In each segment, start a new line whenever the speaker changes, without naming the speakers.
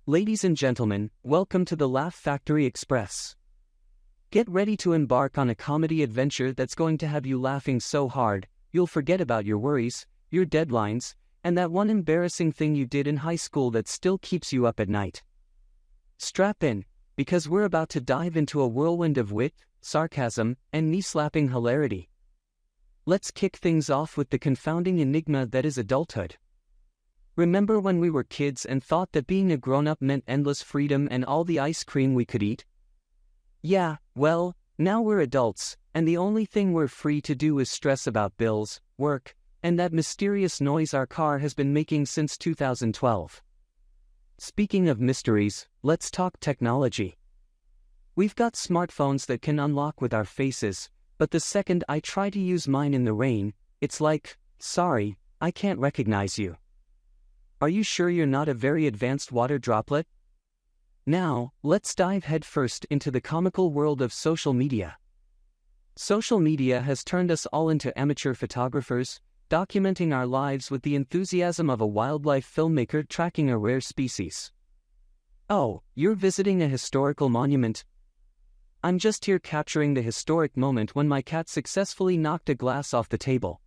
Ladies and gentlemen, welcome to the Laugh Factory Express. Get ready to embark on a comedy adventure that's going to have you laughing so hard, you'll forget about your worries, your deadlines, and that one embarrassing thing you did in high school that still keeps you up at night. Strap in, because we're about to dive into a whirlwind of wit, sarcasm, and knee-slapping hilarity. Let's kick things off with the confounding enigma that is adulthood. Remember when we were kids and thought that being a grown-up meant endless freedom and all the ice cream we could eat? Yeah, well, now we're adults, and the only thing we're free to do is stress about bills, work, and that mysterious noise our car has been making since 2012. Speaking of mysteries, let's talk technology. We've got smartphones that can unlock with our faces, but the second I try to use mine in the rain, it's like, sorry, I can't recognize you. Are you sure you're not a very advanced water droplet? Now, let's dive headfirst into the comical world of social media. Social media has turned us all into amateur photographers, documenting our lives with the enthusiasm of a wildlife filmmaker tracking a rare species. Oh, you're visiting a historical monument? I'm just here capturing the historic moment when my cat successfully knocked a glass off the table.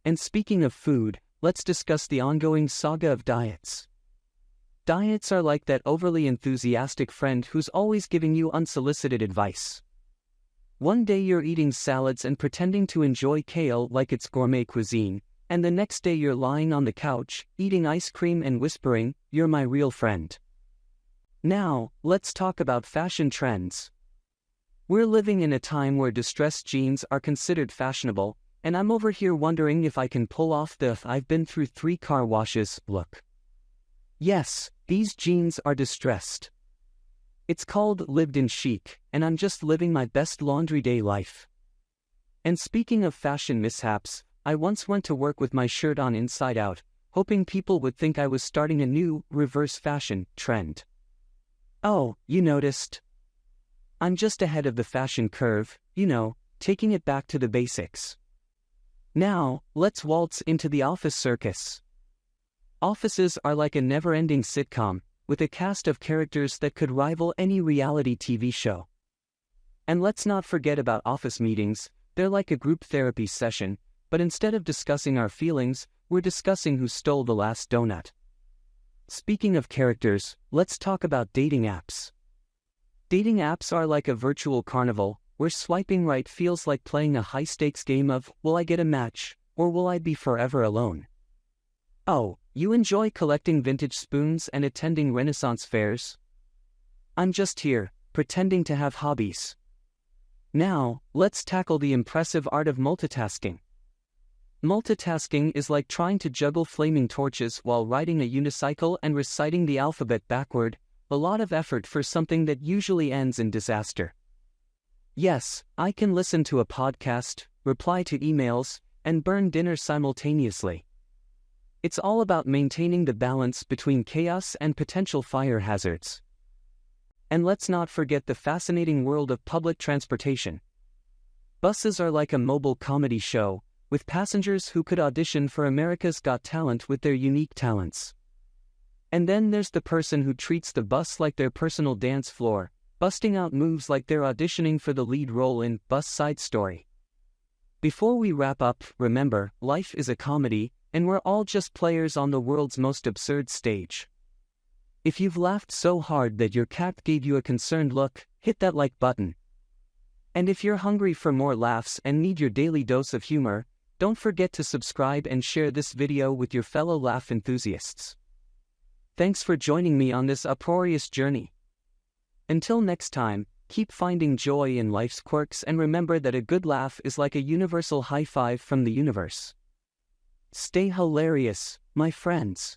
And speaking of food, let's discuss the ongoing saga of diets. Diets are like that overly enthusiastic friend who's always giving you unsolicited advice. One day you're eating salads and pretending to enjoy kale like it's gourmet cuisine, and the next day you're lying on the couch, eating ice cream and whispering, "You're my real friend." Now, let's talk about fashion trends. We're living in a time where distressed jeans are considered fashionable, and I'm over here wondering if I can pull off the "I've been through 3 car washes" look. Yes, these jeans are distressed. It's called lived in chic, and I'm just living my best laundry day life. And speaking of fashion mishaps, I once went to work with my shirt on inside out, hoping people would think I was starting a new, reverse fashion trend. Oh, you noticed? I'm just ahead of the fashion curve, taking it back to the basics. Now, let's waltz into the office circus. Offices are like a never-ending sitcom, with a cast of characters that could rival any reality TV show. And let's not forget about office meetings. They're like a group therapy session, but instead of discussing our feelings, we're discussing who stole the last donut. Speaking of characters, let's talk about dating apps. Dating apps are like a virtual carnival, where swiping right feels like playing a high-stakes game of, will I get a match, or will I be forever alone? Oh, you enjoy collecting vintage spoons and attending Renaissance fairs? I'm just here, pretending to have hobbies. Now, let's tackle the impressive art of multitasking. Multitasking is like trying to juggle flaming torches while riding a unicycle and reciting the alphabet backward, a lot of effort for something that usually ends in disaster. Yes, I can listen to a podcast, reply to emails, and burn dinner simultaneously. It's all about maintaining the balance between chaos and potential fire hazards. And let's not forget the fascinating world of public transportation. Buses are like a mobile comedy show, with passengers who could audition for America's Got Talent with their unique talents. And then there's the person who treats the bus like their personal dance floor, busting out moves like they're auditioning for the lead role in Bus Side Story. Before we wrap up, remember, life is a comedy, and we're all just players on the world's most absurd stage. If you've laughed so hard that your cat gave you a concerned look, hit that like button. And if you're hungry for more laughs and need your daily dose of humor, don't forget to subscribe and share this video with your fellow laugh enthusiasts. Thanks for joining me on this uproarious journey. Until next time, keep finding joy in life's quirks and remember that a good laugh is like a universal high five from the universe. Stay hilarious, my friends.